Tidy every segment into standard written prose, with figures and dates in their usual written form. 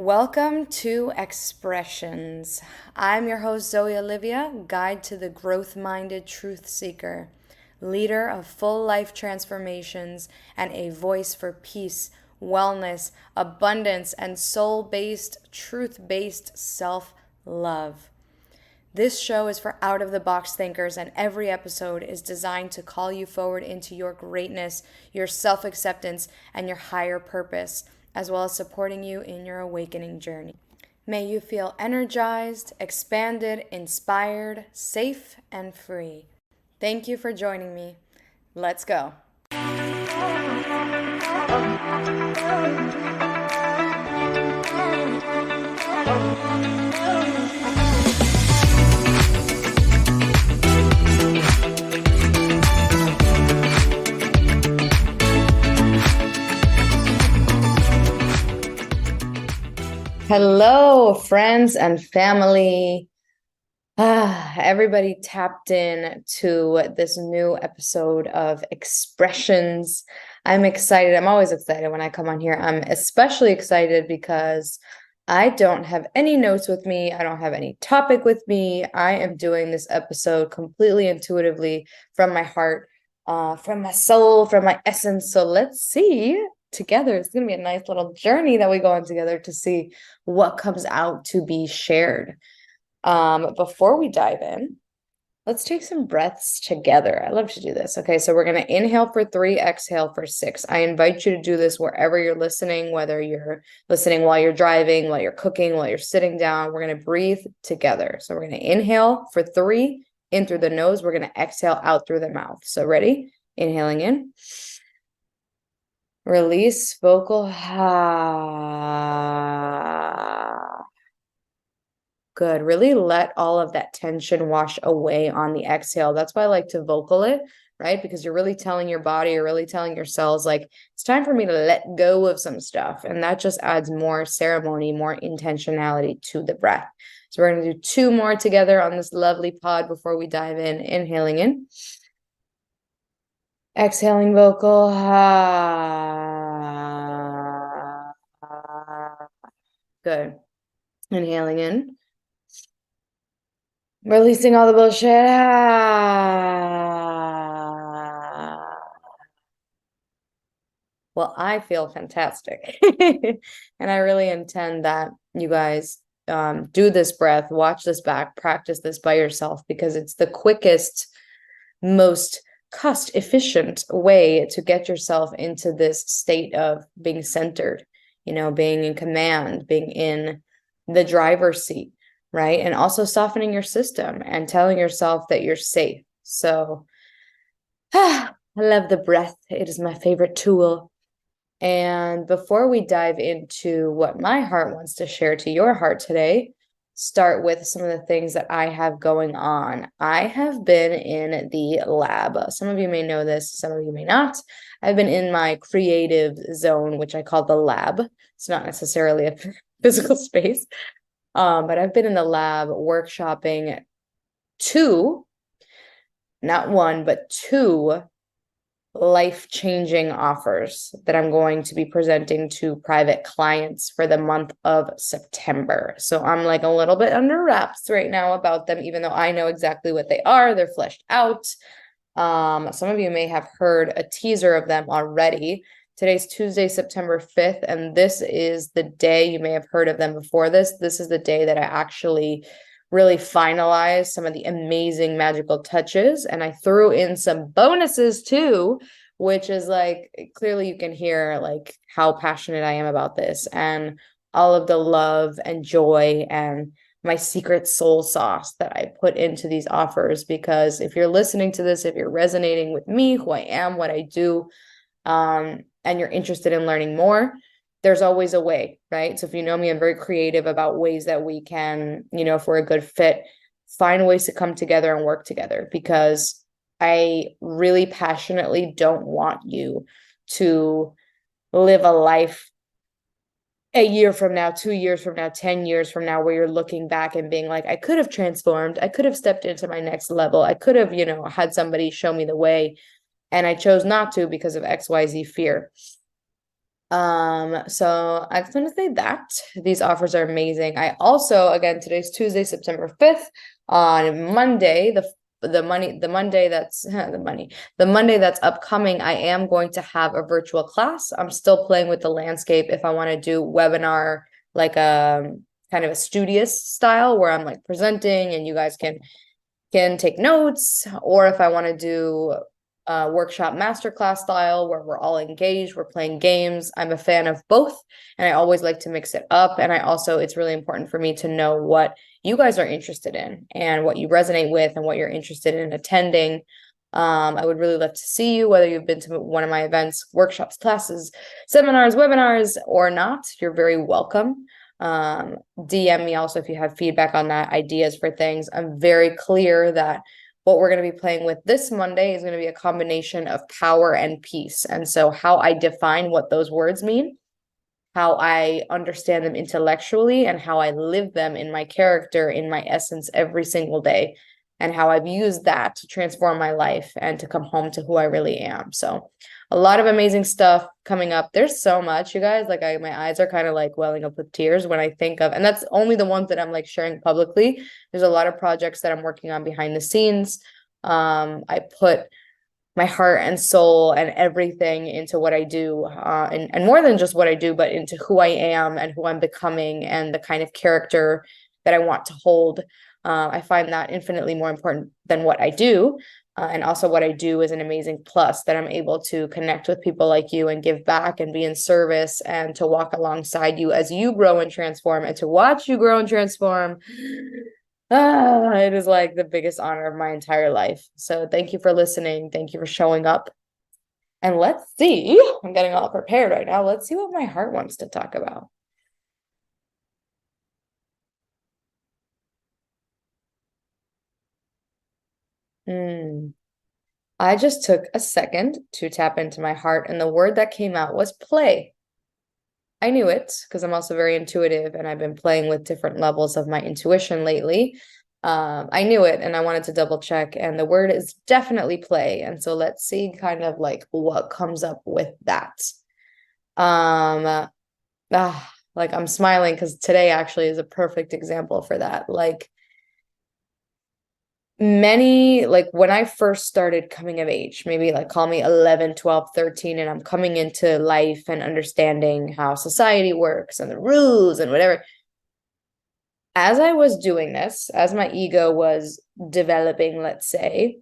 Welcome to Expressions. I'm your host, Zoe Olivia, guide to the growth minded truth seeker, leader of full life transformations, and a voice for peace, wellness, abundance, and soul based, truth based self love. This show is for out of the box thinkers, and every episode is designed to call you forward into your greatness, your self acceptance, and your higher purpose, as well as supporting you in your awakening journey. May you feel energized, expanded, inspired, safe, and free. Thank you for joining me. Let's go. Hello, friends and family. Everybody tapped in to this new episode of Expressions. I'm excited. I'm always excited when I come on here. I'm especially excited because I don't have any notes with me. I don't have any topic with me. I am doing this episode completely intuitively from my heart, from my soul, from my essence. So let's see together. It's going to be a nice little journey that we go on together to see what comes out to be shared. Before we dive in, let's take some breaths together. I love to do this. Okay, so we're going to inhale for 3, exhale for 6. I invite you to do this wherever you're listening, whether you're listening while you're driving, while you're cooking, while you're sitting down. We're going to breathe together. So we're going to inhale for 3, in through the nose. We're going to exhale out through the mouth. So ready? Inhaling in. Release vocal. Good. Really let all of that tension wash away on the exhale. That's why I like to vocal it, right? Because you're really telling your body, you're really telling your cells, like, it's time for me to let go of some stuff. And that just adds more ceremony, more intentionality to the breath. So we're going to do 2 more together on this lovely pod before we dive in. Inhaling in. Exhaling vocal. Good. Inhaling in. Releasing all the bullshit. Well, I feel fantastic. And I really intend that you guys do this breath, watch this back, practice this by yourself, because it's the quickest, most cost efficient way to get yourself into this state of being centered, being in command, being in the driver's seat, right? And also softening your system and telling yourself that you're safe. So I love the breath. It is my favorite tool. And before we dive into what my heart wants to share to your heart today, start with some of the things that I have going on. I have been in the lab. Some of you may know this, some of you may not. I've been in my creative zone, which I call the lab. It's not necessarily a physical space, but I've been in the lab workshopping 2, not 1, but 2 life-changing offers that I'm going to be presenting to private clients for the month of September. So I'm like a little bit under wraps right now about them, even though I know exactly what they are. They're fleshed out. Some of you may have heard a teaser of them already. Today's Tuesday, September 5th, and this is the day, you may have heard of them before this. This is the day that I actually really finalize some of the amazing magical touches. And I threw in some bonuses too, which is like, clearly you can hear like how passionate I am about this and all of the love and joy and my secret soul sauce that I put into these offers. Because if you're listening to this, if you're resonating with me, who I am, what I do, and you're interested in learning more, there's always a way, right? So if you know me, I'm very creative about ways that we can, if we're a good fit, find ways to come together and work together, because I really passionately don't want you to live a life a year from now, 2 years from now, 10 years from now, where you're looking back and being like, I could have transformed. I could have stepped into my next level. I could have, had somebody show me the way, and I chose not to because of XYZ fear. So I just want to say that these offers are amazing. I also, again, today's Tuesday, September 5th. On Monday, the Monday that's the Monday that's upcoming, I am going to have a virtual class. I'm still playing with the landscape if I want to do webinar, like a kind of a studious style where I'm like presenting and you guys can take notes, or if I want to do a workshop masterclass style where we're all engaged, we're playing games. I'm a fan of both, and I always like to mix it up. And I also, it's really important for me to know what you guys are interested in and what you resonate with and what you're interested in attending. I would really love to see you, whether you've been to one of my events, workshops, classes, seminars, webinars, or not. You're very welcome. DM me also if you have feedback on that, ideas for things. I'm very clear that what we're going to be playing with this Monday is going to be a combination of power and peace. And so how I define what those words mean, how I understand them intellectually, and how I live them in my character, in my essence every single day, and how I've used that to transform my life and to come home to who I really am. So a lot of amazing stuff coming up. There's so much, you guys. Like my eyes are kind of like welling up with tears when I think of, and that's only the ones that I'm like sharing publicly. There's a lot of projects that I'm working on behind the scenes. I put my heart and soul and everything into what I do, and more than just what I do, but into who I am and who I'm becoming and the kind of character that I want to hold. I find that infinitely more important than what I do. And also what I do is an amazing plus that I'm able to connect with people like you and give back and be in service and to walk alongside you as you grow and transform and to watch you grow and transform. It is like the biggest honor of my entire life. So thank you for listening. Thank you for showing up. And let's see, I'm getting all prepared right now. Let's see what my heart wants to talk about. I just took a second to tap into my heart, and the word that came out was play. I knew it because I'm also very intuitive and I've been playing with different levels of my intuition lately. I knew it and I wanted to double check, and the word is definitely play. And so let's see kind of like what comes up with that. Like I'm smiling because today actually is a perfect example for that. Like many, like when I first started coming of age, maybe like call me 11, 12, 13, and I'm coming into life and understanding how society works and the rules and whatever. As I was doing this, as my ego was developing, let's say,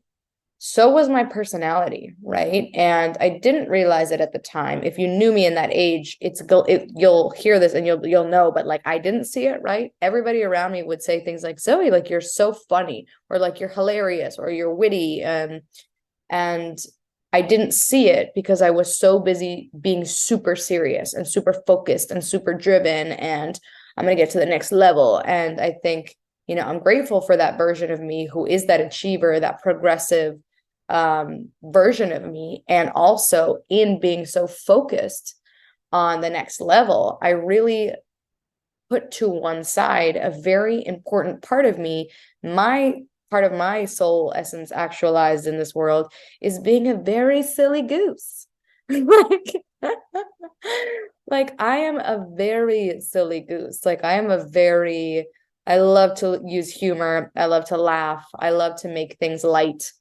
so was my personality, right? And I didn't realize it at the time. If you knew me in that age, you'll hear this and you'll know, but like I didn't see it, right? Everybody around me would say things like, Zoe, like you're so funny, or like you're hilarious, or you're witty. And I didn't see it because I was so busy being super serious and super focused and super driven, and I'm going to get to the next level. And I think, I'm grateful for that version of me who is that achiever, that progressive version of me. And also in being so focused on the next level, I really put to one side a very important part of me. My part of my soul essence actualized in this world is being a very silly goose. like like I am a very silly goose. Like I love to use humor. I love to laugh. I love to make things light.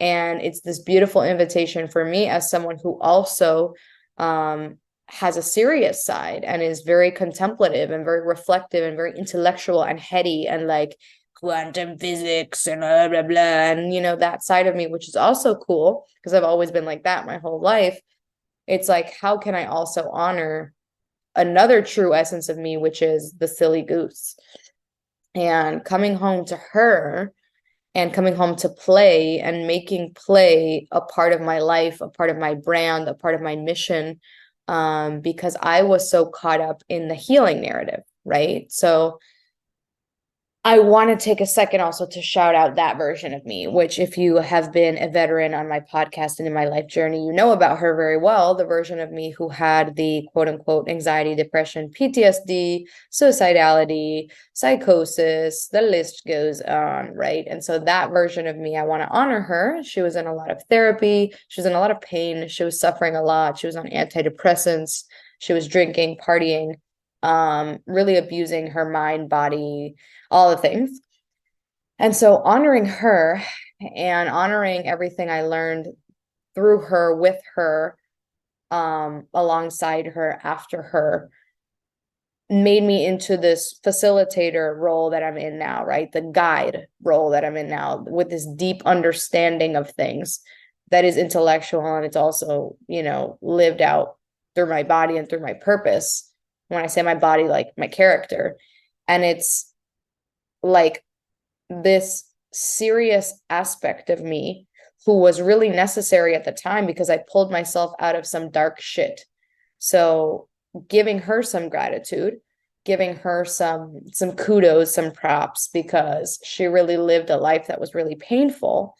And it's this beautiful invitation for me as someone who also has a serious side and is very contemplative and very reflective and very intellectual and heady and like quantum physics and blah, blah, blah. And, that side of me, which is also cool because I've always been like that my whole life. It's like, how can I also honor another true essence of me, which is the silly goose? And coming home to her and coming home to play and making play a part of my life, a part of my brand, a part of my mission, because I was so caught up in the healing narrative, right? So I want to take a second also to shout out that version of me, which if you have been a veteran on my podcast and in my life journey, you know about her very well, the version of me who had the quote unquote anxiety, depression, PTSD, suicidality, psychosis, the list goes on, right? And so that version of me, I want to honor her. She was in a lot of therapy. She was in a lot of pain. She was suffering a lot. She was on antidepressants. She was drinking, partying, really abusing her mind, body, all the things. And so honoring her and honoring everything I learned through her, with her, alongside her, after her, made me into this facilitator role that I'm in now, right? The guide role that I'm in now, with this deep understanding of things that is intellectual, and it's also, lived out through my body and through my purpose. When I say my body, like my character. And it's like this serious aspect of me who was really necessary at the time because I pulled myself out of some dark shit. So giving her some gratitude, giving her some kudos, some props, because she really lived a life that was really painful.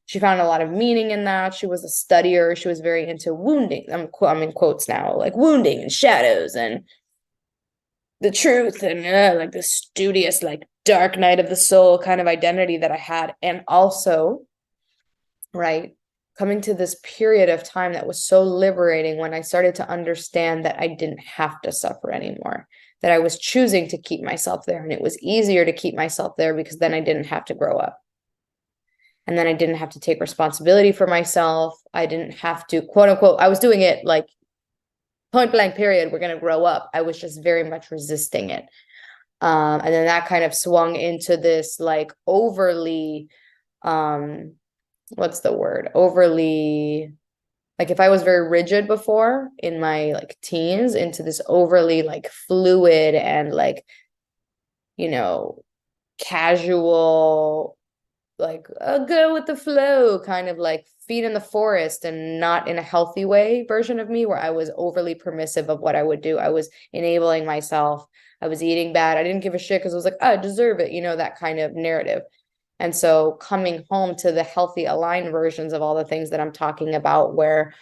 She found a lot of meaning in that. She was a studier. She was very into wounding. I'm in quotes now, like wounding and shadows and the truth, and like the studious, like dark night of the soul kind of identity that I had. And also, right, coming to this period of time that was so liberating when I started to understand that I didn't have to suffer anymore, that I was choosing to keep myself there. And it was easier to keep myself there because then I didn't have to grow up. And then I didn't have to take responsibility for myself. I didn't have to, quote unquote, I was doing it like point blank period, we're going to grow up. I was just very much resisting it. And then that kind of swung into this like overly, what's the word? Overly, like if I was very rigid before in my like teens, into this overly like fluid and like, casual, like go with the flow, kind of like feet in the forest, and not in a healthy way version of me, where I was overly permissive of what I would do. I was enabling myself. I was eating bad. I didn't give a shit because I was like, I deserve it, that kind of narrative. And so coming home to the healthy, aligned versions of all the things that I'm talking about, where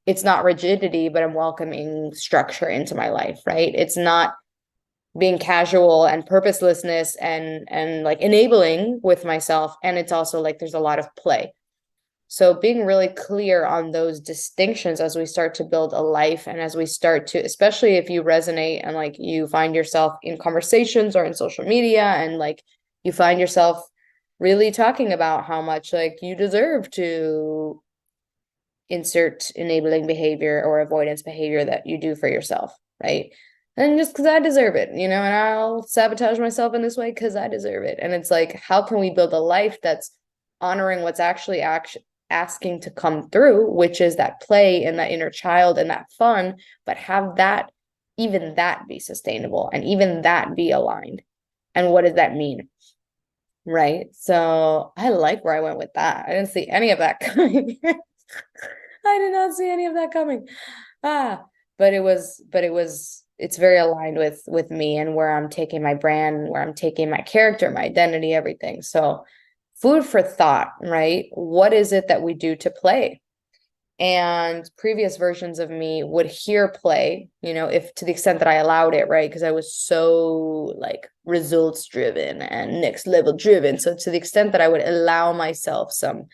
it's not rigidity, but I'm welcoming structure into my life, right? It's not being casual and purposelessness and like enabling with myself. And it's also like there's a lot of play. So being really clear on those distinctions as we start to build a life, and as we start to, especially if you resonate and like you find yourself in conversations or in social media, and like you find yourself really talking about how much like you deserve to insert enabling behavior or avoidance behavior that you do for yourself, right? And just because I deserve it, and I'll sabotage myself in this way because I deserve it. And it's like, how can we build a life that's honoring what's actually asking to come through, which is that play and that inner child and that fun, but have that, even that be sustainable and even that be aligned. And what does that mean? Right. So I like where I went with that. I didn't see any of that coming. I did not see any of that coming. But it's very aligned with me and where I'm taking my brand, where I'm taking my character, my identity, everything. So food for thought, right? What is it that we do to play? And previous versions of me would hear play, if to the extent that I allowed it, right? Because I was so like results driven and next level driven. So to the extent that I would allow myself some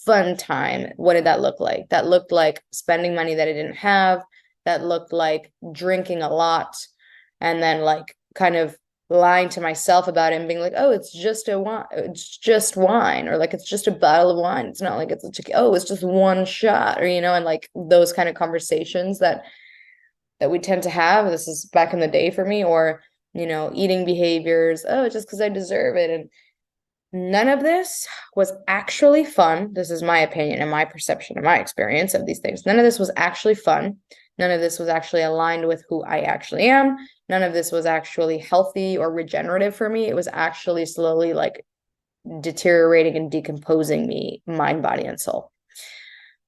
fun time, what did that look like? That looked like spending money that I didn't have. That looked like drinking a lot, and then like kind of lying to myself about it and being like, oh, it's just wine, or like it's just a bottle of wine. It's not like it's it's just one shot, or and like those kind of conversations that we tend to have. This is back in the day for me. Or eating behaviors, oh, just because I deserve it. And none of this was actually fun. This is my opinion and my perception and my experience of these things. None of this was actually fun. None of this was actually aligned with who I actually am. None of this was actually healthy or regenerative for me. It was actually slowly like deteriorating and decomposing me, mind, body, and soul.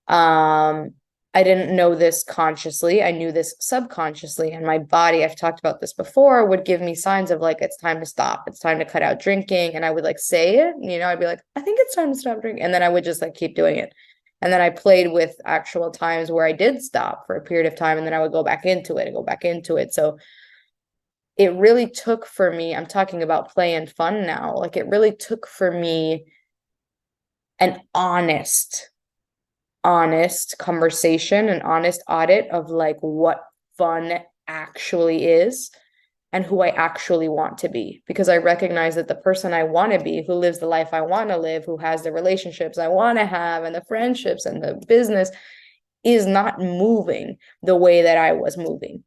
I didn't know this consciously. I knew this subconsciously, and my body, I've talked about this before, would give me signs of like, it's time to stop. It's time to cut out drinking. And I would like say it, I'd be like, I think it's time to stop drinking. And then I would just like keep doing it. And then I played with actual times where I did stop for a period of time, and then I would go back into it and go back into it. So it really took for me, I'm talking about play and fun now. Like it really took for me an honest conversation, an honest audit of like what fun actually is and who I actually want to be. Because I recognize that the person I want to be, who lives the life I want to live, who has the relationships I want to have, and the friendships and the business, is not moving the way that I was moving,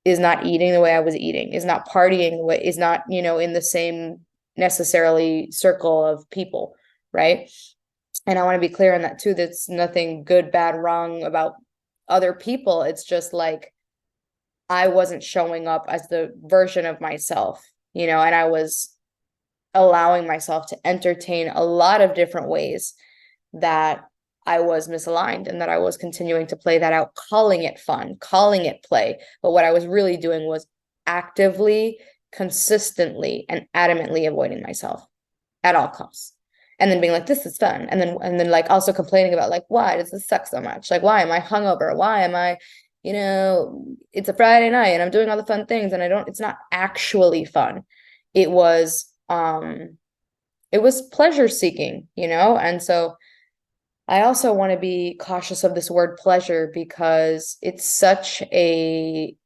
is not eating the way I was eating, is not partying, is not, in the same necessarily circle of people, right? And I want to be clear on that too. That's nothing good, bad, wrong about other people. It's just like, I wasn't showing up as the version of myself, and I was allowing myself to entertain a lot of different ways that I was misaligned and that I was continuing to play that out, calling it fun, calling it play. But what I was really doing was actively, consistently, and adamantly avoiding myself at all costs. And then being like, this is fun. And then like also complaining about like, why does this suck so much? Like, why am I hungover? Why am I, it's a Friday night and I'm doing all the fun things and it's not actually fun. It was pleasure seeking, And so I also want to be cautious of this word pleasure because it's such a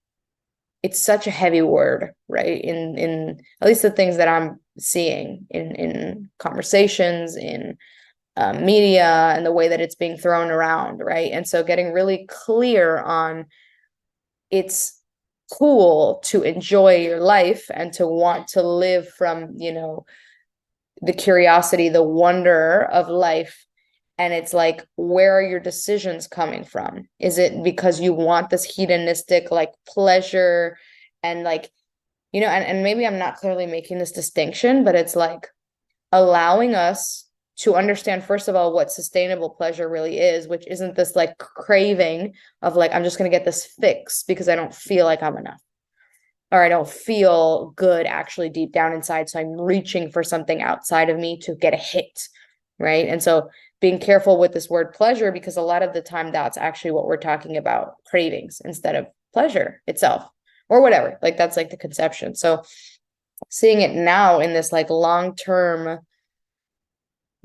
heavy word, right? In at least the things that I'm seeing in conversations, in media, and the way that it's being thrown around, right? And so getting really clear on, it's cool to enjoy your life and to want to live from, the curiosity, the wonder of life. And it's like, where are your decisions coming from? Is it because you want this hedonistic like pleasure and like, and maybe I'm not clearly making this distinction, but it's like allowing us to understand, first of all, what sustainable pleasure really is, which isn't this like craving of like, I'm just going to get this fix because I don't feel like I'm enough, or I don't feel good actually deep down inside. So I'm reaching for something outside of me to get a hit, right? And so being careful with this word pleasure, because a lot of the time that's actually what we're talking about, cravings instead of pleasure itself or whatever. Like that's like the conception. So seeing it now in this like long-term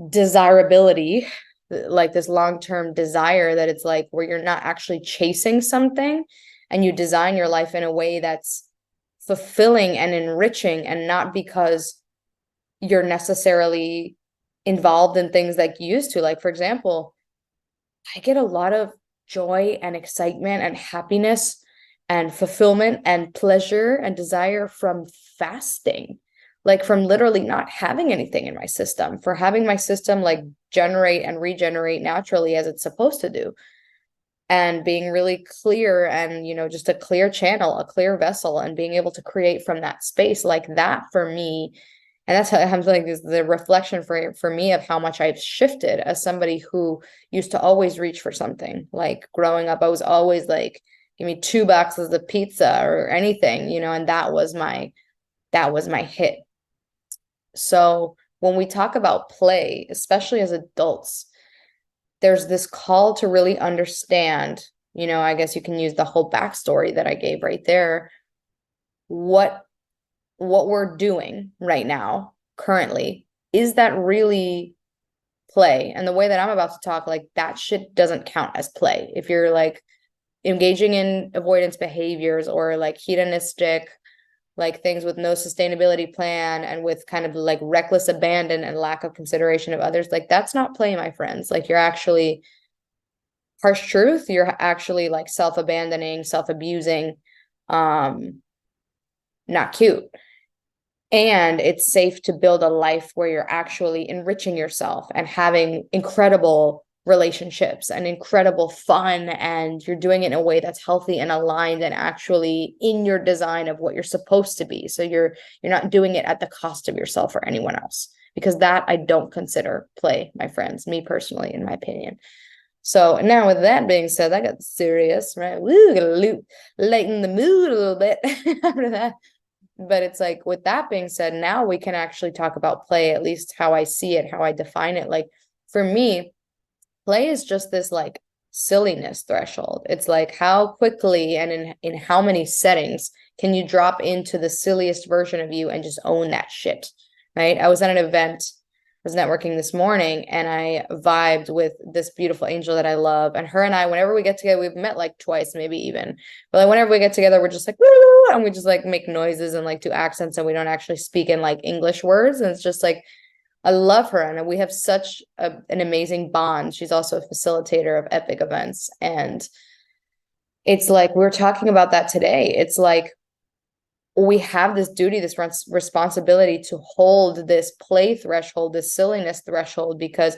desirability, like this long-term desire that it's like where you're not actually chasing something and you design your life in a way that's fulfilling and enriching, and not because you're necessarily involved in things like you used to. Like, for example, I get a lot of joy and excitement and happiness and fulfillment and pleasure and desire from fasting, like from literally not having anything in my system, for having my system like generate and regenerate naturally as it's supposed to do, and being really clear and, just a clear channel, a clear vessel, and being able to create from that space like that for me. And that's how I'm like, is the reflection for me of how much I've shifted as somebody who used to always reach for something. Like growing up, I was always like, give me 2 boxes of pizza or anything, and that was my hit. So when we talk about play, especially as adults, there's this call to really understand, I guess you can use the whole backstory that I gave right there. What we're doing right now, currently, is that really play? And the way that I'm about to talk, like that shit doesn't count as play. If you're like engaging in avoidance behaviors or like hedonistic, like things with no sustainability plan and with kind of like reckless abandon and lack of consideration of others, like that's not play, my friends. Like you're actually, harsh truth, you're actually like self-abandoning, self-abusing, not cute. And it's safe to build a life where you're actually enriching yourself and having incredible relationships and incredible fun, and you're doing it in a way that's healthy and aligned and actually in your design of what you're supposed to be. So you're not doing it at the cost of yourself or anyone else, because that I don't consider play, my friends, me personally, in my opinion. So now with that being said, I got serious, right? Woo, gonna lighten the mood a little bit after that. But it's like, with that being said, now we can actually talk about play, at least how I see it, how I define it. Like for me, play is just this like silliness threshold. It's like how quickly and in how many settings can you drop into the silliest version of you and just own that shit, right? I was at an event was networking this morning and I vibed with this beautiful angel that I love. And her and I, whenever we get together, we've met like twice, maybe even. But like whenever we get together, we're just like, woo, and we just like make noises and like do accents, and we don't actually speak in like English words. And it's just like, I love her, and we have such an amazing bond. She's also a facilitator of epic events. And it's like, we were talking about that today. It's like, we have this duty, this responsibility to hold this play threshold, this silliness threshold, because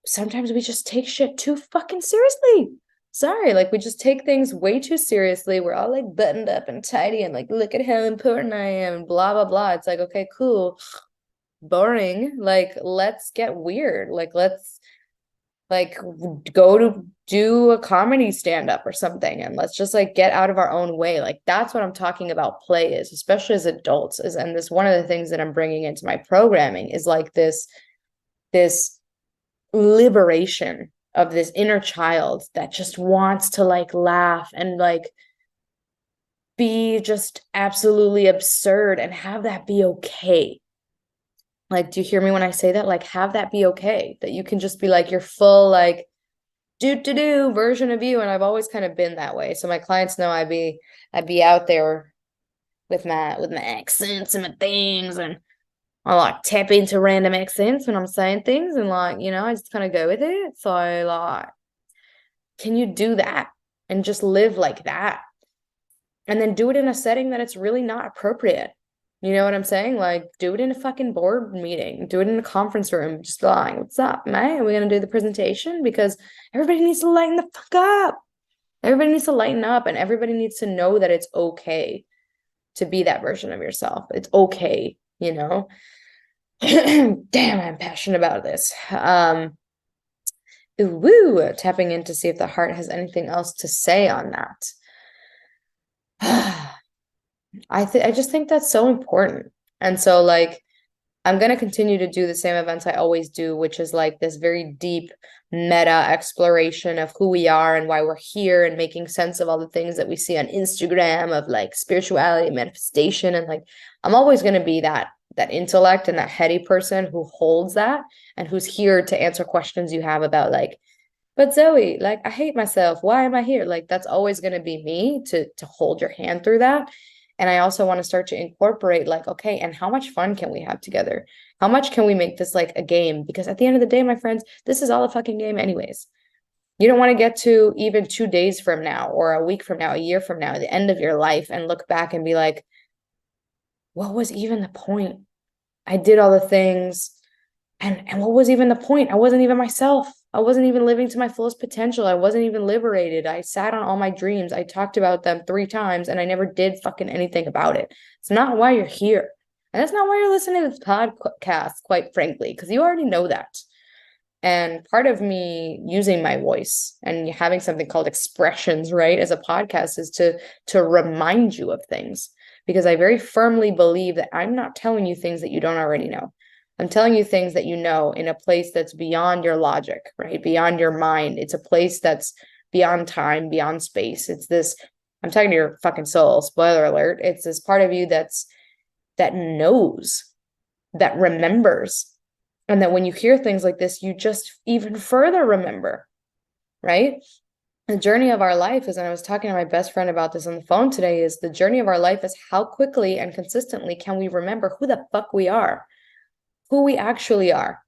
sometimes we just take shit too fucking seriously. Sorry, like we just take things way too seriously. We're all like buttoned up and tidy and like, look at how important I am, and blah, blah, blah. It's like, okay, cool. Boring. Like, let's get weird. Like, let's like go to do a comedy stand-up or something, and let's just like get out of our own way. Like, that's what I'm talking about play is, especially as adults, is, and this one of the things that I'm bringing into my programming is like this liberation of this inner child that just wants to like laugh and like be just absolutely absurd and have that be okay. Like, do you hear me when I say that? Like, have that be okay, that you can just be like your full, like, do version of you. And I've always kind of been that way. So my clients know I'd be out there with my accents and my things, and I like tap into random accents when I'm saying things, and like, you know, I just kind of go with it. So like, can you do that and just live like that? And then do it in a setting that it's really not appropriate. You know what I'm saying? Like, do it in a fucking board meeting. Do it in a conference room. Just like, what's up, mate? Are we going to do the presentation? Because everybody needs to lighten the fuck up. Everybody needs to lighten up, and everybody needs to know that it's okay to be that version of yourself. It's okay, you know? Damn, I'm passionate about this. Woo, tapping in to see if the heart has anything else to say on that. I just think that's so important. And so like, I'm going to continue to do the same events I always do, which is like this very deep meta exploration of who we are and why we're here, and making sense of all the things that we see on Instagram of like spirituality, manifestation. And like, I'm always going to be that intellect and that heady person who holds that, and who's here to answer questions you have about like, but Zoe, like, I hate myself. Why am I here? Like, that's always going to be me to hold your hand through that. And I also want to start to incorporate like, okay, and how much fun can we have together? How much can we make this like a game? Because at the end of the day, my friends, this is all a fucking game anyways. You don't want to get to even 2 days from now, or a week from now, a year from now, the end of your life, and look back and be like, what was even the point? I did all the things. And what was even the point? I wasn't even myself. I wasn't even living to my fullest potential. I wasn't even liberated. I sat on all my dreams. I talked about them 3 times, and I never did fucking anything about it. It's not why you're here. And that's not why you're listening to this podcast, quite frankly, because you already know that. And part of me using my voice and having something called expressions, right, as a podcast, is to remind you of things, because I very firmly believe that I'm not telling you things that you don't already know. I'm telling you things that you know in a place that's beyond your logic, right? Beyond your mind. It's a place that's beyond time, beyond space. It's this, I'm talking to your fucking soul, spoiler alert. It's this part of you that knows, that remembers. And that when you hear things like this, you just even further remember, right? The journey of our life is, and I was talking to my best friend about this on the phone today, is the journey of our life is how quickly and consistently can we remember who the fuck we are, who we actually are,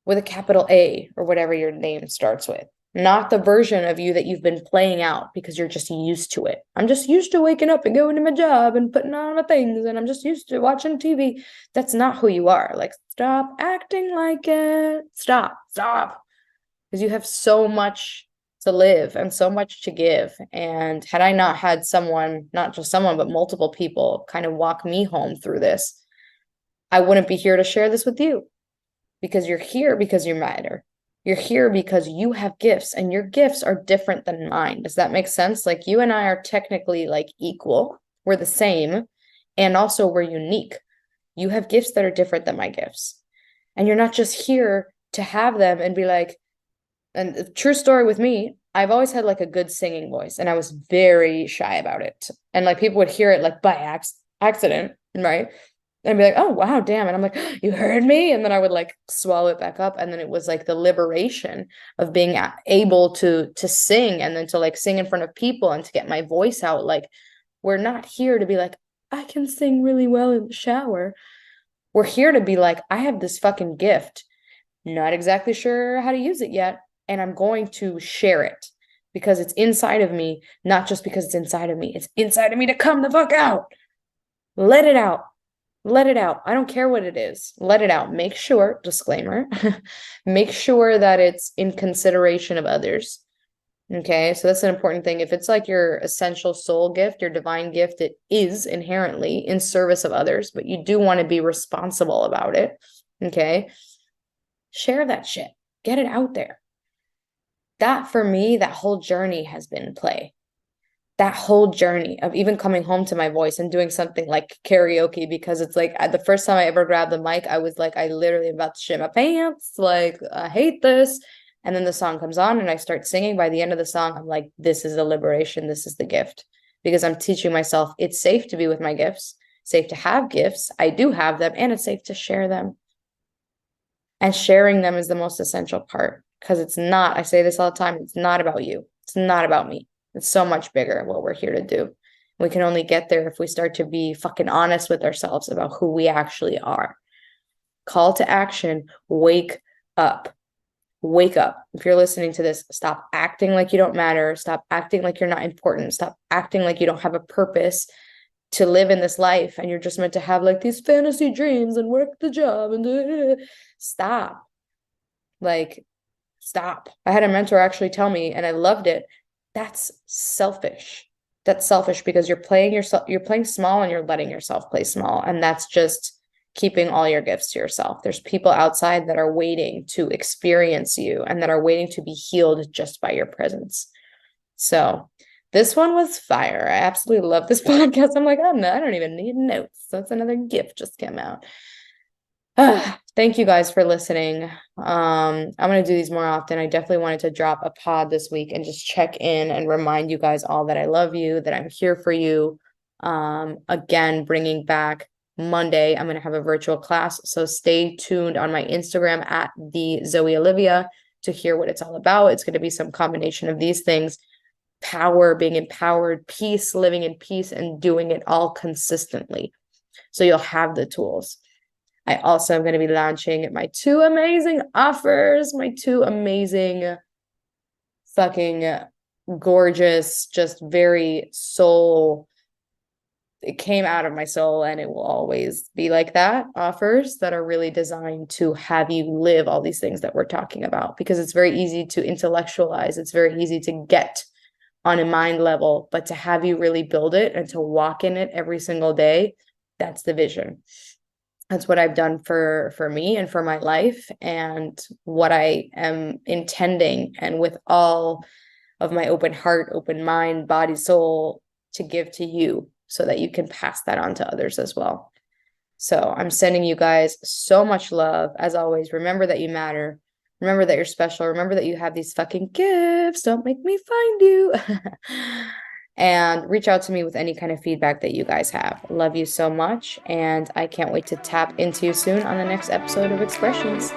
with a capital A or whatever your name starts with, not the version of you that you've been playing out because you're just used to it. I'm just used to waking up and going to my job and putting on my things, and I'm just used to watching TV. That's not who you are. Like, stop acting like it. Stop. Because you have so much to live and so much to give. And had I not had someone, not just someone, but multiple people kind of walk me home through this, I wouldn't be here to share this with you, because you're here because you matter. You're here because you have gifts, and your gifts are different than mine. Does that make sense? Like, you and I are technically like equal. We're the same. And also we're unique. You have gifts that are different than my gifts. And you're not just here to have them and be like, and true story with me, I've always had like a good singing voice, and I was very shy about it. And like, people would hear it like by accident, right? and be like, oh, wow, damn. And I'm like, you heard me? And then I would like swallow it back up. And then it was like the liberation of being able to sing and then to like sing in front of people and to get my voice out. Like, we're not here to be like, I can sing really well in the shower. We're here to be like, I have this fucking gift. Not exactly sure how to use it yet. And I'm going to share it because it's inside of me, not just because it's inside of me. It's inside of me to come the fuck out. Let it out. Let it out. I don't care what it is. Let it out. Make sure, disclaimer, make sure that it's in consideration of others. Okay, so that's an important thing. If it's like your essential soul gift, your divine gift, it is inherently in service of others, but you do want to be responsible about it. Okay, share that shit, get it out there. That for me, that whole journey has been play. That whole journey of even coming home to my voice and doing something like karaoke, because it's like the first time I ever grabbed the mic, I was like, I literally am about to shit my pants. Like, I hate this. And then the song comes on and I start singing. By the end of the song, I'm like, this is the liberation. This is the gift, because I'm teaching myself it's safe to be with my gifts, safe to have gifts. I do have them, and it's safe to share them. And sharing them is the most essential part, because it's not, I say this all the time, it's not about you. It's not about me. It's so much bigger what we're here to do. We can only get there if we start to be fucking honest with ourselves about who we actually are. Call to action, wake up. Wake up. If you're listening to this, stop acting like you don't matter. Stop acting like you're not important. Stop acting like you don't have a purpose to live in this life and you're just meant to have like these fantasy dreams and work the job and stop. Like, stop. I had a mentor actually tell me, and I loved it, that's selfish. That's selfish because you're playing small and you're letting yourself play small. And that's just keeping all your gifts to yourself. There's people outside that are waiting to experience you and that are waiting to be healed just by your presence. So this one was fire. I absolutely love this podcast. I'm like, oh no, I don't even need notes. That's another gift just came out. Thank you guys for listening. I'm going to do these more often. I definitely wanted to drop a pod this week and just check in and remind you guys all that I love you, that I'm here for you. Again, bringing back Monday, I'm going to have a virtual class. So stay tuned on my Instagram at the Zoe Olivia to hear what it's all about. It's going to be some combination of these things: power, being empowered, peace, living in peace, and doing it all consistently. So you'll have the tools. I also am going to be launching my 2 amazing offers, my 2 amazing, fucking gorgeous, just very soul. It came out of my soul and it will always be like that. Offers that are really designed to have you live all these things that we're talking about, because it's very easy to intellectualize. It's very easy to get on a mind level, but to have you really build it and to walk in it every single day, that's the vision. That's what I've done for me and for my life, and what I am intending, and with all of my open heart, open mind, body, soul, to give to you so that you can pass that on to others as well. So I'm sending you guys so much love. As always, remember that you matter. Remember that you're special. Remember that you have these fucking gifts. Don't make me find you. And reach out to me with any kind of feedback that you guys have. Love you so much. And I can't wait to tap into you soon on the next episode of Expressions.